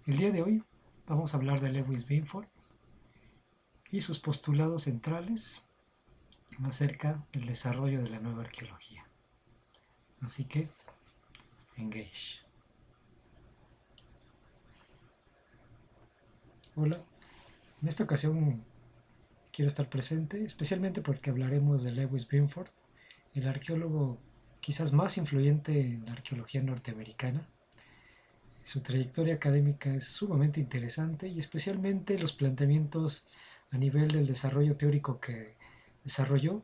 El día de hoy vamos a hablar de Lewis Binford y sus postulados centrales acerca del desarrollo de la nueva arqueología. Así que, engage. Hola, en esta ocasión quiero estar presente, especialmente porque hablaremos de Lewis Binford, el arqueólogo quizás más influyente en la arqueología norteamericana. Su trayectoria académica es sumamente interesante y especialmente los planteamientos a nivel del desarrollo teórico que desarrolló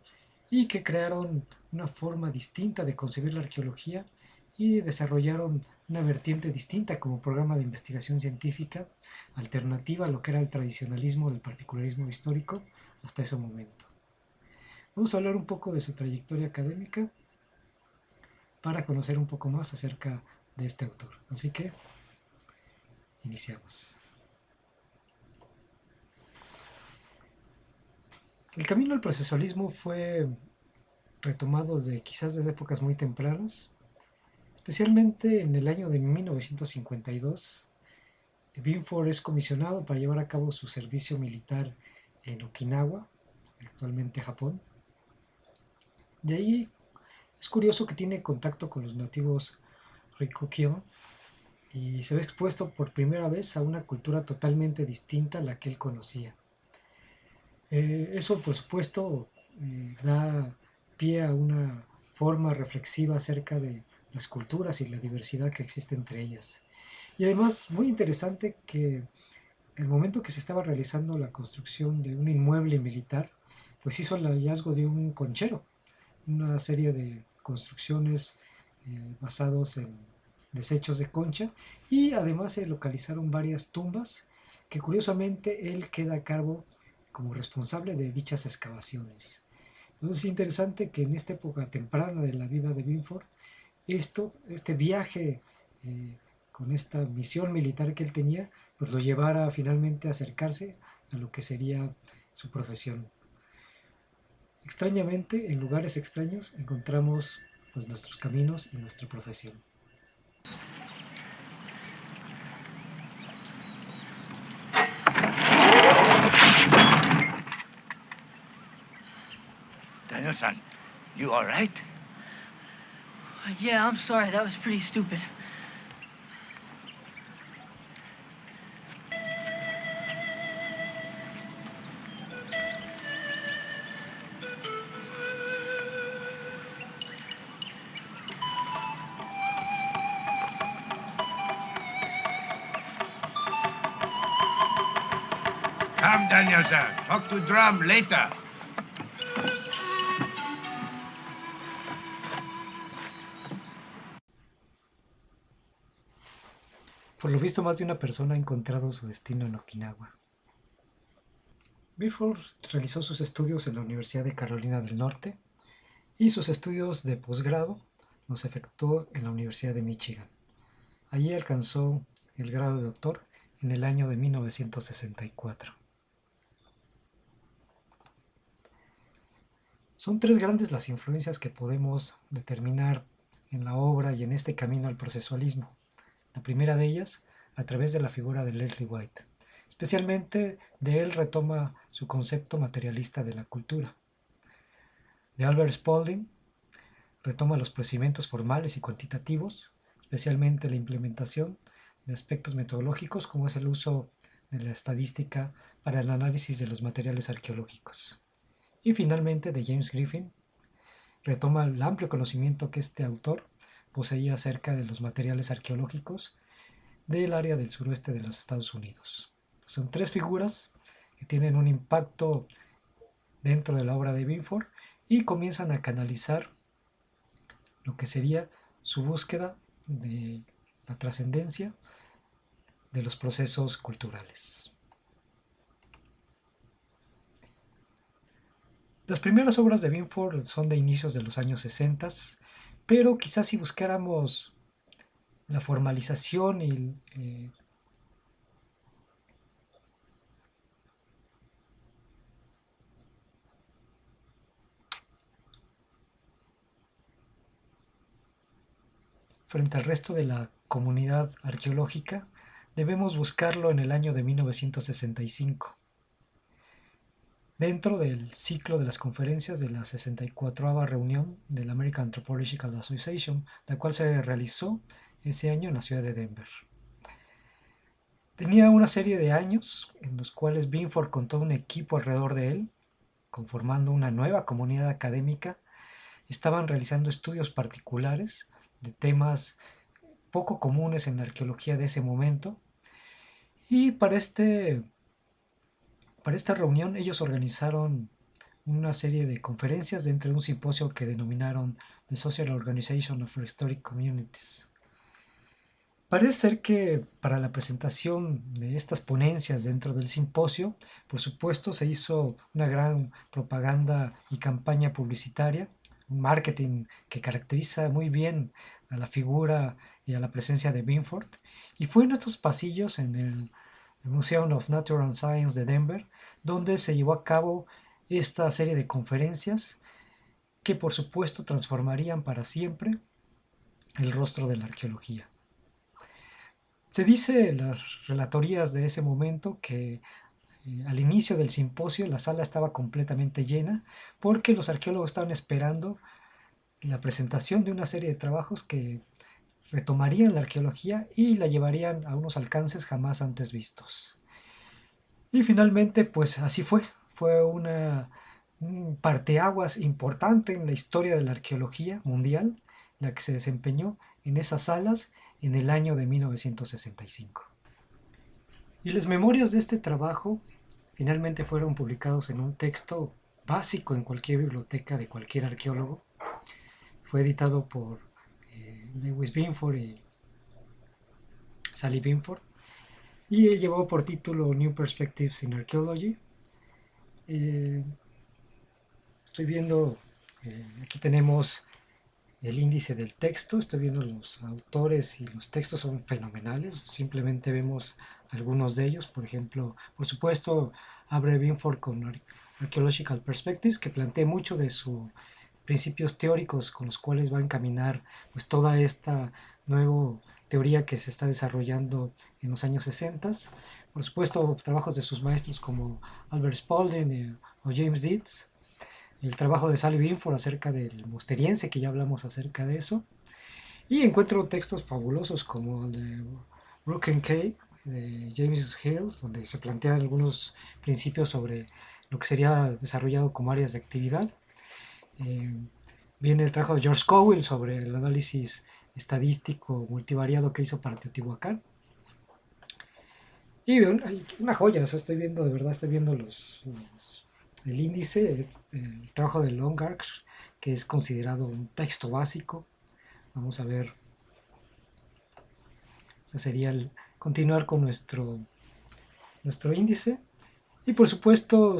y que crearon una forma distinta de concebir la arqueología y desarrollaron una vertiente distinta como programa de investigación científica alternativa a lo que era el tradicionalismo del particularismo histórico hasta ese momento. Vamos a hablar un poco de su trayectoria académica para conocer un poco más acerca de este autor. Así que iniciamos. El camino al procesualismo fue retomado quizás desde épocas muy tempranas, especialmente en el año de 1952. Binford es comisionado para llevar a cabo su servicio militar en Okinawa, actualmente Japón. Y ahí es curioso que tiene contacto con los nativos Ryukyuan y se ve expuesto por primera vez a una cultura totalmente distinta a la que él conocía. Eso, por supuesto, da pie a una forma reflexiva acerca de las culturas y la diversidad que existe entre ellas. Y además, muy interesante que el momento que se estaba realizando la construcción de un inmueble militar, pues hizo el hallazgo de un conchero, una serie de construcciones basados en desechos de concha, y además se localizaron varias tumbas que curiosamente él queda a cargo como responsable de dichas excavaciones. Entonces es interesante que en esta época temprana de la vida de Binford, este viaje con esta misión militar que él tenía, pues lo llevara finalmente a acercarse a lo que sería su profesión. Extrañamente, en lugares extraños encontramos pues nuestros caminos y nuestra profesión. Daniel-san, you all right? Yeah, I'm sorry. That was pretty stupid. Come, Daniel-san. Talk to Drum later. Por lo visto, más de una persona ha encontrado su destino en Okinawa. Binford realizó sus estudios en la Universidad de Carolina del Norte y sus estudios de posgrado los efectuó en la Universidad de Michigan. Allí alcanzó el grado de doctor en el año de 1964. Son tres grandes las influencias que podemos determinar en la obra y en este camino al procesualismo. La primera de ellas, a través de la figura de Leslie White. Especialmente de él retoma su concepto materialista de la cultura. De Albert Spalding retoma los procedimientos formales y cuantitativos, especialmente la implementación de aspectos metodológicos como es el uso de la estadística para el análisis de los materiales arqueológicos. Y finalmente de James Griffin retoma el amplio conocimiento que este autor poseía acerca de los materiales arqueológicos del área del suroeste de los Estados Unidos. Son tres figuras que tienen un impacto dentro de la obra de Binford y comienzan a canalizar lo que sería su búsqueda de la trascendencia de los procesos culturales. Las primeras obras de Binford son de inicios de los años 60, pero quizás si buscáramos la formalización y frente al resto de la comunidad arqueológica, debemos buscarlo en el año de 1965, dentro del ciclo de las conferencias de la 64ª reunión de la American Anthropological Association, la cual se realizó ese año en la ciudad de Denver. Tenía una serie de años en los cuales Binford contó un equipo alrededor de él, conformando una nueva comunidad académica. Estaban realizando estudios particulares de temas poco comunes en la arqueología de ese momento. Y para esta reunión ellos organizaron una serie de conferencias dentro de un simposio que denominaron The Social Organization of Historic Communities. Parece ser que para la presentación de estas ponencias dentro del simposio, por supuesto, se hizo una gran propaganda y campaña publicitaria, un marketing que caracteriza muy bien a la figura y a la presencia de Binford. Y fue en estos pasillos en el Museum of Natural Science de Denver, donde se llevó a cabo esta serie de conferencias que por supuesto transformarían para siempre el rostro de la arqueología. Se dice en las relatorías de ese momento que al inicio del simposio la sala estaba completamente llena porque los arqueólogos estaban esperando la presentación de una serie de trabajos que retomarían la arqueología y la llevarían a unos alcances jamás antes vistos. Y finalmente, pues así fue. Fue un parteaguas importante en la historia de la arqueología mundial, la que se desempeñó en esas salas en el año de 1965. Y las memorias de este trabajo finalmente fueron publicados en un texto básico en cualquier biblioteca de cualquier arqueólogo. Fue editado por Lewis Binford y Sally Binford y llevó por título New Perspectives in Archaeology. Estoy viendo, aquí tenemos el índice del texto, estoy viendo los autores y los textos son fenomenales, simplemente vemos algunos de ellos, por ejemplo, por supuesto, abre Binford con Archaeological Perspectives, que plantea mucho de sus principios teóricos con los cuales va a encaminar pues toda esta nueva teoría que se está desarrollando en los años 60. Por supuesto, trabajos de sus maestros como Albert Spalding o James Dietz. El trabajo de Sally Binford acerca del Musteriense, que ya hablamos acerca de eso. Y encuentro textos fabulosos como el de Rook and Cave, de James Hill, donde se plantean algunos principios sobre lo que sería desarrollado como áreas de actividad. Viene el trabajo de George Cowell sobre el análisis estadístico multivariado que hizo para Teotihuacán. Y hay una joya, o sea, estoy viendo el índice, el trabajo de Longarch, que es considerado un texto básico. Vamos a ver. Este sería continuar con nuestro índice. Y por supuesto,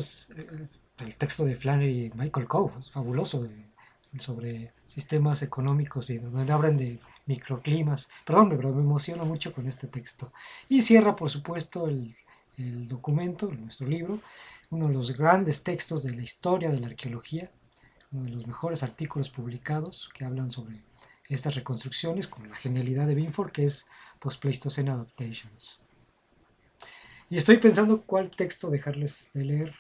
el texto de Flannery y Michael Cove, es fabuloso, sobre sistemas económicos y donde hablan de microclimas. Perdón, pero me emociono mucho con este texto. Y cierra, por supuesto, el documento, nuestro libro, uno de los grandes textos de la historia de la arqueología, uno de los mejores artículos publicados que hablan sobre estas reconstrucciones con la genialidad de Binford, que es Post-Pleistocene Adaptations. Y estoy pensando cuál texto dejarles de leer.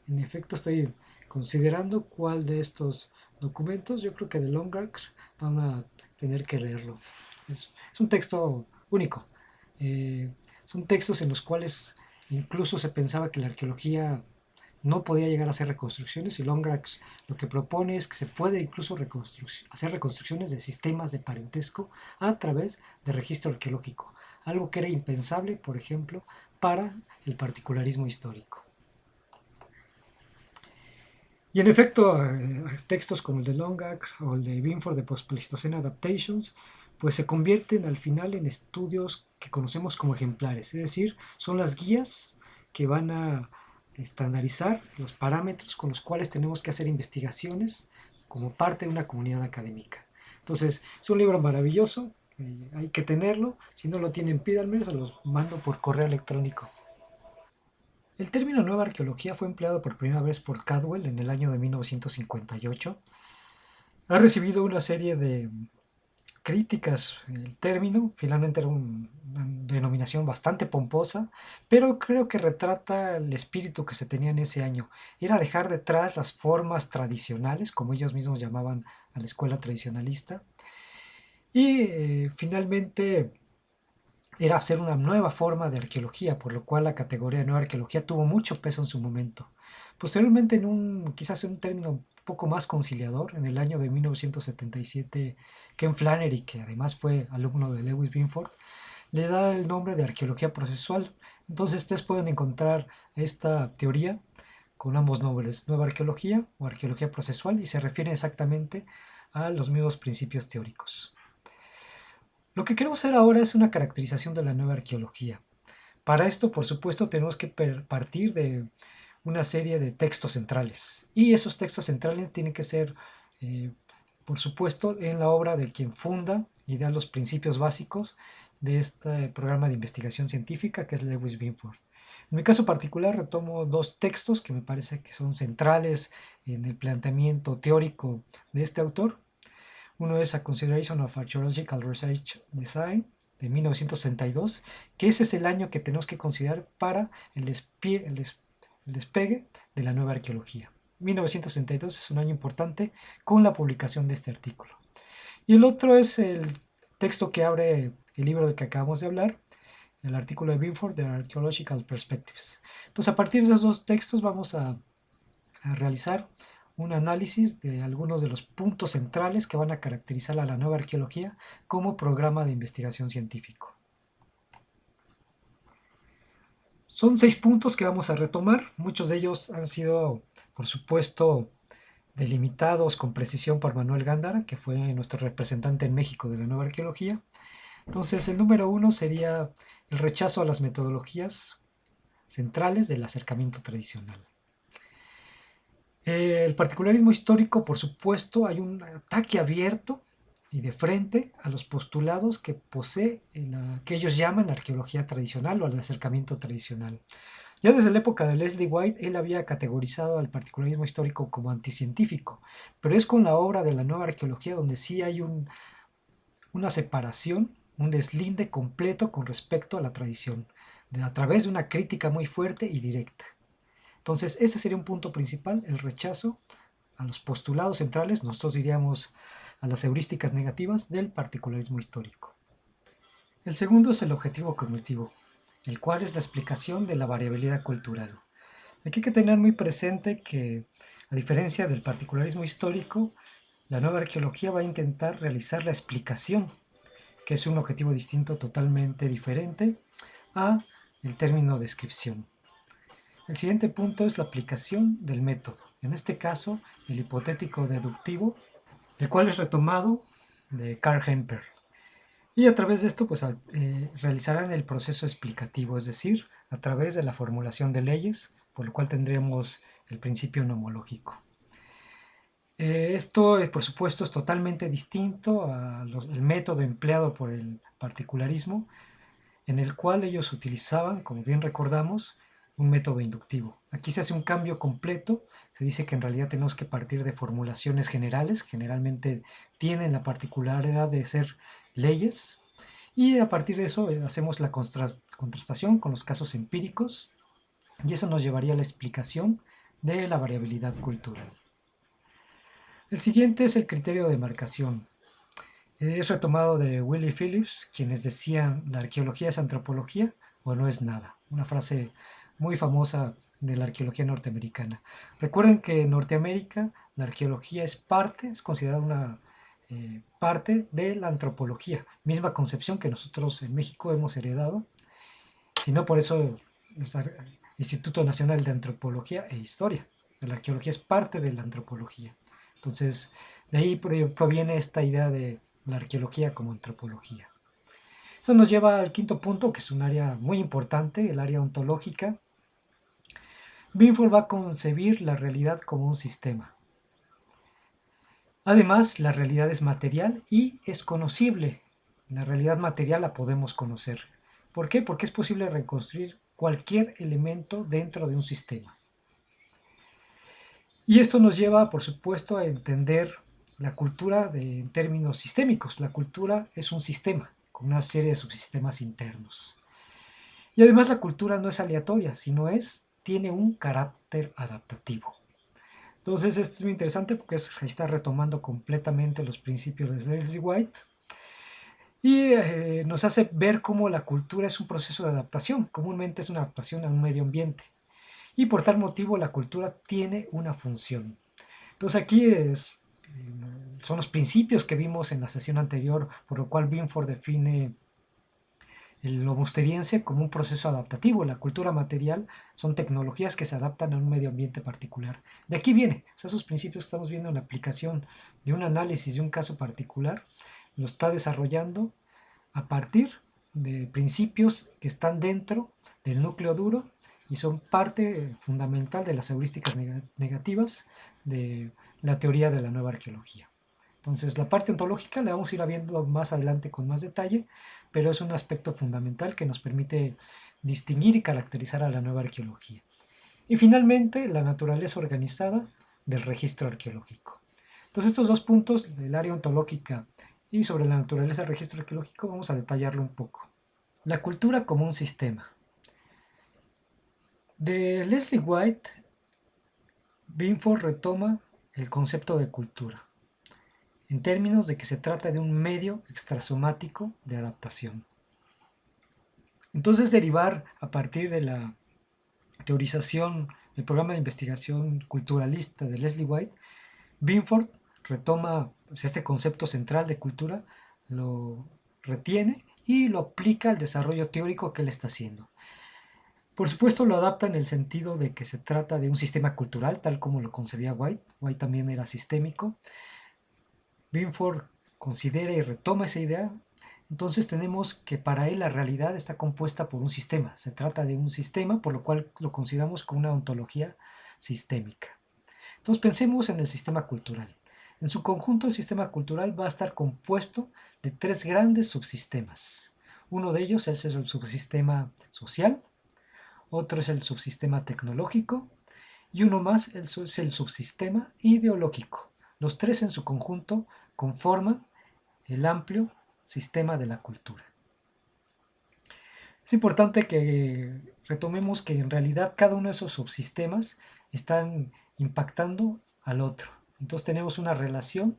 En efecto, estoy considerando cuál de estos documentos. Yo creo que de Longarch van a tener que leerlo. Es un texto único. Son textos en los cuales incluso se pensaba que la arqueología no podía llegar a hacer reconstrucciones, y Longarch lo que propone es que se puede incluso hacer reconstrucciones de sistemas de parentesco a través de registro arqueológico, algo que era impensable, por ejemplo, para el particularismo histórico. Y en efecto, textos como el de Longarch o el de Binford de Post-Pleistocene Adaptations pues se convierten al final en estudios que conocemos como ejemplares, es decir, son las guías que van a estandarizar los parámetros con los cuales tenemos que hacer investigaciones como parte de una comunidad académica. Entonces, es un libro maravilloso, hay que tenerlo, si no lo tienen pídanme, se los mando por correo electrónico. El término nueva arqueología fue empleado por primera vez por Cadwell en el año de 1958. Ha recibido una serie de críticas el término, finalmente era una denominación bastante pomposa, pero creo que retrata el espíritu que se tenía en ese año. Era dejar detrás las formas tradicionales, como ellos mismos llamaban a la escuela tradicionalista, y finalmente era hacer una nueva forma de arqueología, por lo cual la categoría de nueva arqueología tuvo mucho peso en su momento. Posteriormente, quizás en un término un poco más conciliador, en el año de 1977, Ken Flannery, que además fue alumno de Lewis Binford, le da el nombre de arqueología procesual. Entonces ustedes pueden encontrar esta teoría con ambos nombres, nueva arqueología o arqueología procesual, y se refiere exactamente a los mismos principios teóricos. Lo que queremos hacer ahora es una caracterización de la nueva arqueología. Para esto, por supuesto, tenemos que partir de una serie de textos centrales. Y esos textos centrales tienen que ser, por supuesto, en la obra de quien funda y da los principios básicos de este programa de investigación científica, que es Lewis Binford. En mi caso particular retomo dos textos que me parece que son centrales en el planteamiento teórico de este autor. Uno es A Consideration of Archaeological Research Design, de 1962, que ese es el año que tenemos que considerar para el despegue de la nueva arqueología. 1962 es un año importante con la publicación de este artículo. Y el otro es el texto que abre el libro del que acabamos de hablar, el artículo de Binford de Archaeological Perspectives. Entonces, a partir de esos dos textos vamos a realizar un análisis de algunos de los puntos centrales que van a caracterizar a la nueva arqueología como programa de investigación científico. Son 6 puntos que vamos a retomar, muchos de ellos han sido, por supuesto, delimitados con precisión por Manuel Gándara, que fue nuestro representante en México de la nueva arqueología. Entonces, el número 1 sería el rechazo a las metodologías centrales del acercamiento tradicional. El particularismo histórico, por supuesto, hay un ataque abierto y de frente a los postulados que posee que ellos llaman arqueología tradicional o al acercamiento tradicional. Ya desde la época de Leslie White, él había categorizado al particularismo histórico como anticientífico, pero es con la obra de la nueva arqueología donde sí hay una separación, un deslinde completo con respecto a la tradición, a través de una crítica muy fuerte y directa. Entonces, ese sería un punto principal, el rechazo a los postulados centrales, nosotros diríamos a las heurísticas negativas del particularismo histórico. El segundo es el objetivo cognitivo, el cual es la explicación de la variabilidad cultural. Aquí hay que tener muy presente que, a diferencia del particularismo histórico, la nueva arqueología va a intentar realizar la explicación, que es un objetivo distinto, totalmente diferente a el término descripción. El siguiente punto es la aplicación del método, en este caso el hipotético deductivo, el cual es retomado de Karl Hemper. Y a través de esto pues, realizarán el proceso explicativo, es decir, a través de la formulación de leyes, por lo cual tendremos el principio nomológico. Esto, por supuesto, es totalmente distinto al método empleado por el particularismo, en el cual ellos utilizaban, como bien recordamos, un método inductivo. Aquí se hace un cambio completo, se dice que en realidad tenemos que partir de formulaciones generales, generalmente tienen la particularidad de ser leyes, y a partir de eso hacemos la contrastación con los casos empíricos, y eso nos llevaría a la explicación de la variabilidad cultural. El siguiente es el criterio de marcación. Es retomado de Willie Phillips, quienes decían: la arqueología es antropología o no es nada. Una frase muy famosa de la arqueología norteamericana. Recuerden que en Norteamérica la arqueología es considerada una parte de la antropología, misma concepción que nosotros en México hemos heredado, sino por eso es Instituto Nacional de Antropología e Historia. La arqueología es parte de la antropología. Entonces, de ahí proviene esta idea de la arqueología como antropología. Eso nos lleva al quinto punto, que es un área muy importante, el área ontológica. Binford va a concebir la realidad como un sistema. Además, la realidad es material y es conocible. La realidad material la podemos conocer. ¿Por qué? Porque es posible reconstruir cualquier elemento dentro de un sistema. Y esto nos lleva, por supuesto, a entender la cultura en términos sistémicos. La cultura es un sistema con una serie de subsistemas internos. Y además la cultura no es aleatoria, sino tiene un carácter adaptativo. Entonces esto es muy interesante porque está retomando completamente los principios de Leslie White y nos hace ver cómo la cultura es un proceso de adaptación. Comúnmente es una adaptación a un medio ambiente y por tal motivo la cultura tiene una función. Entonces aquí son los principios que vimos en la sesión anterior, por lo cual Binford define el homosteriense como un proceso adaptativo. La cultura material son tecnologías que se adaptan a un medio ambiente particular. De aquí viene, esos principios que estamos viendo en la aplicación de un análisis de un caso particular, lo está desarrollando a partir de principios que están dentro del núcleo duro y son parte fundamental de las heurísticas negativas de la teoría de la nueva arqueología. Entonces la parte ontológica la vamos a ir viendo más adelante con más detalle, pero es un aspecto fundamental que nos permite distinguir y caracterizar a la nueva arqueología. Y finalmente, la naturaleza organizada del registro arqueológico. Entonces estos dos puntos, del área ontológica y sobre la naturaleza del registro arqueológico, vamos a detallarlo un poco. La cultura como un sistema. De Leslie White, Binford retoma el concepto de cultura, en términos de que se trata de un medio extrasomático de adaptación. Entonces derivar a partir de la teorización del programa de investigación culturalista de Leslie White, Binford retoma este concepto central de cultura, lo retiene y lo aplica al desarrollo teórico que él está haciendo. Por supuesto lo adapta en el sentido de que se trata de un sistema cultural, tal como lo concebía White. White también era sistémico. Binford considera y retoma esa idea. Entonces tenemos que para él la realidad está compuesta por un sistema. Se trata de un sistema, por lo cual lo consideramos como una ontología sistémica. Entonces pensemos en el sistema cultural. En su conjunto el sistema cultural va a estar compuesto de tres grandes subsistemas. Uno de ellos es el subsistema social, otro es el subsistema tecnológico y uno más es el subsistema ideológico. Los tres en su conjunto conforman el amplio sistema de la cultura. Es importante que retomemos que en realidad cada uno de esos subsistemas están impactando al otro. Entonces tenemos una relación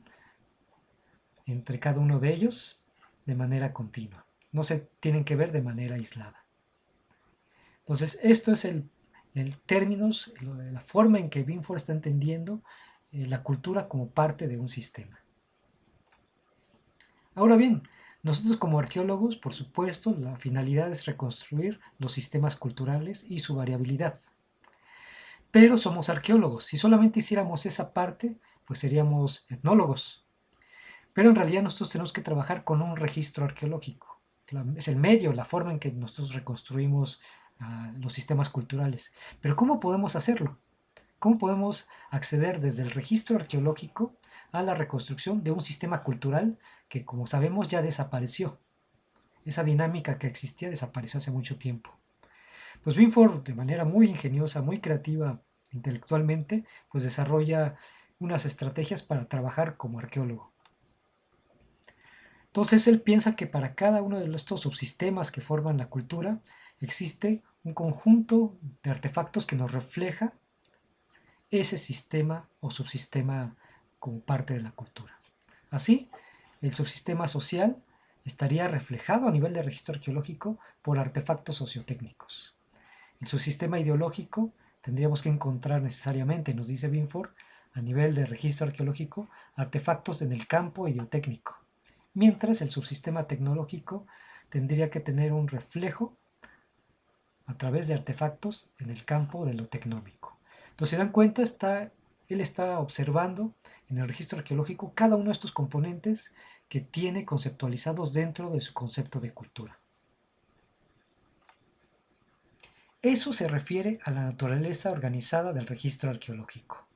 entre cada uno de ellos de manera continua. No se tienen que ver de manera aislada. Entonces esto es el términos, la forma en que Binford está entendiendo la cultura como parte de un sistema. Ahora bien, nosotros como arqueólogos, por supuesto, la finalidad es reconstruir los sistemas culturales y su variabilidad. Pero somos arqueólogos. Si solamente hiciéramos esa parte, pues seríamos etnólogos. Pero en realidad nosotros tenemos que trabajar con un registro arqueológico. Es el medio, la forma en que nosotros reconstruimos los sistemas culturales. Pero ¿cómo podemos hacerlo? ¿Cómo podemos acceder desde el registro arqueológico a la reconstrucción de un sistema cultural que, como sabemos, ya desapareció? Esa dinámica que existía desapareció hace mucho tiempo. Pues Binford, de manera muy ingeniosa, muy creativa intelectualmente, pues desarrolla unas estrategias para trabajar como arqueólogo. Entonces él piensa que para cada uno de estos subsistemas que forman la cultura existe un conjunto de artefactos que nos refleja ese sistema o subsistema como parte de la cultura. Así, el subsistema social estaría reflejado a nivel de registro arqueológico por artefactos sociotécnicos. El subsistema ideológico tendríamos que encontrar necesariamente, nos dice Binford, a nivel de registro arqueológico, artefactos en el campo ideotécnico, mientras el subsistema tecnológico tendría que tener un reflejo a través de artefactos en el campo de lo tecnómico. Entonces, se dan cuenta, él está observando en el registro arqueológico cada uno de estos componentes que tiene conceptualizados dentro de su concepto de cultura. Eso se refiere a la naturaleza organizada del registro arqueológico.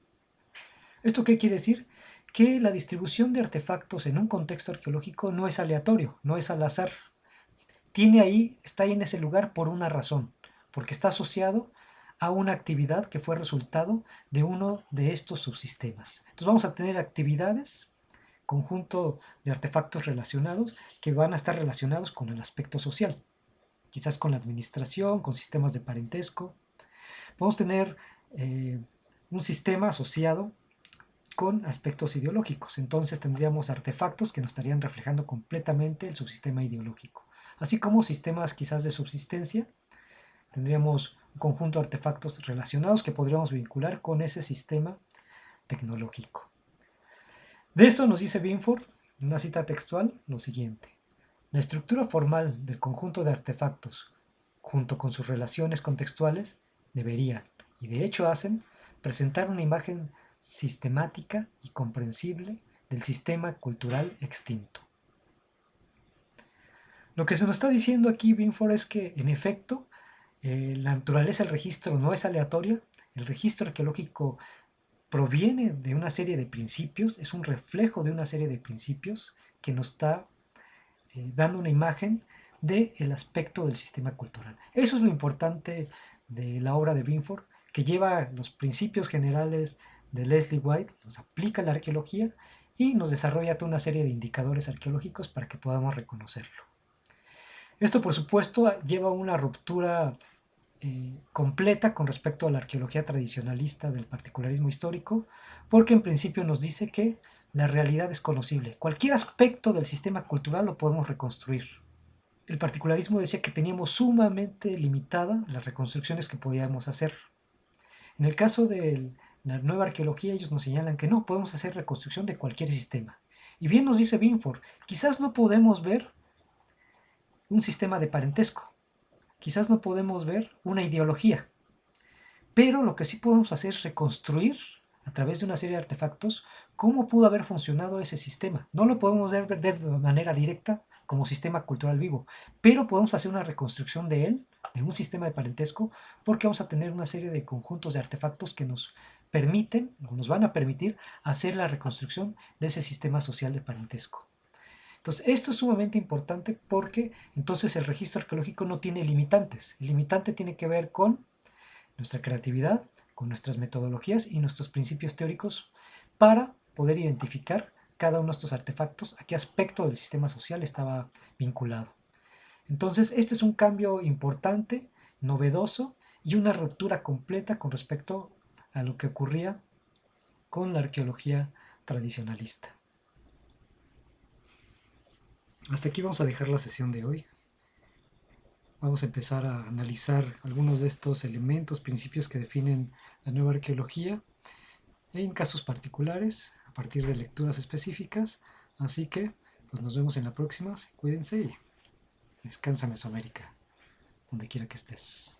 ¿Esto qué quiere decir? Que la distribución de artefactos en un contexto arqueológico no es aleatorio, no es al azar. Está ahí en ese lugar por una razón, porque está asociado a una actividad que fue resultado de uno de estos subsistemas. Entonces vamos a tener actividades conjunto de artefactos relacionados que van a estar relacionados con el aspecto social, quizás con la administración, con sistemas de parentesco. Podemos tener un sistema asociado con aspectos ideológicos, entonces tendríamos artefactos que nos estarían reflejando completamente el subsistema ideológico, así como sistemas quizás de subsistencia. Tendríamos un conjunto de artefactos relacionados que podríamos vincular con ese sistema tecnológico. De esto nos dice Binford, en una cita textual, lo siguiente: la estructura formal del conjunto de artefactos, junto con sus relaciones contextuales, deberían, y de hecho hacen, presentar una imagen sistemática y comprensible del sistema cultural extinto. Lo que se nos está diciendo aquí Binford es que, en efecto, la naturaleza del registro no es aleatoria. El registro arqueológico proviene de una serie de principios, es un reflejo de una serie de principios que nos está dando una imagen del aspecto del sistema cultural. Eso es lo importante de la obra de Binford, que lleva los principios generales de Leslie White, los aplica a la arqueología y nos desarrolla toda una serie de indicadores arqueológicos para que podamos reconocerlo. Esto, por supuesto, lleva a una ruptura completa con respecto a la arqueología tradicionalista del particularismo histórico, porque en principio nos dice que la realidad es conocible. Cualquier aspecto del sistema cultural lo podemos reconstruir. El particularismo decía que teníamos sumamente limitada las reconstrucciones que podíamos hacer. En el caso de la nueva arqueología, ellos nos señalan que no, podemos hacer reconstrucción de cualquier sistema. Y bien nos dice Binford, quizás no podemos ver un sistema de parentesco, quizás no podemos ver una ideología, pero lo que sí podemos hacer es reconstruir a través de una serie de artefactos cómo pudo haber funcionado ese sistema. No lo podemos ver de manera directa como sistema cultural vivo, pero podemos hacer una reconstrucción de él, de un sistema de parentesco, porque vamos a tener una serie de conjuntos de artefactos que nos permiten o nos van a permitir hacer la reconstrucción de ese sistema social de parentesco. Entonces, esto es sumamente importante porque entonces el registro arqueológico no tiene limitantes. El limitante tiene que ver con nuestra creatividad, con nuestras metodologías y nuestros principios teóricos para poder identificar cada uno de estos artefactos, a qué aspecto del sistema social estaba vinculado. Entonces, este es un cambio importante, novedoso y una ruptura completa con respecto a lo que ocurría con la arqueología tradicionalista. Hasta aquí vamos a dejar la sesión de hoy. Vamos a empezar a analizar algunos de estos elementos, principios que definen la nueva arqueología en casos particulares, a partir de lecturas específicas. Así que pues nos vemos en la próxima. Cuídense y descansa Mesoamérica, donde quiera que estés.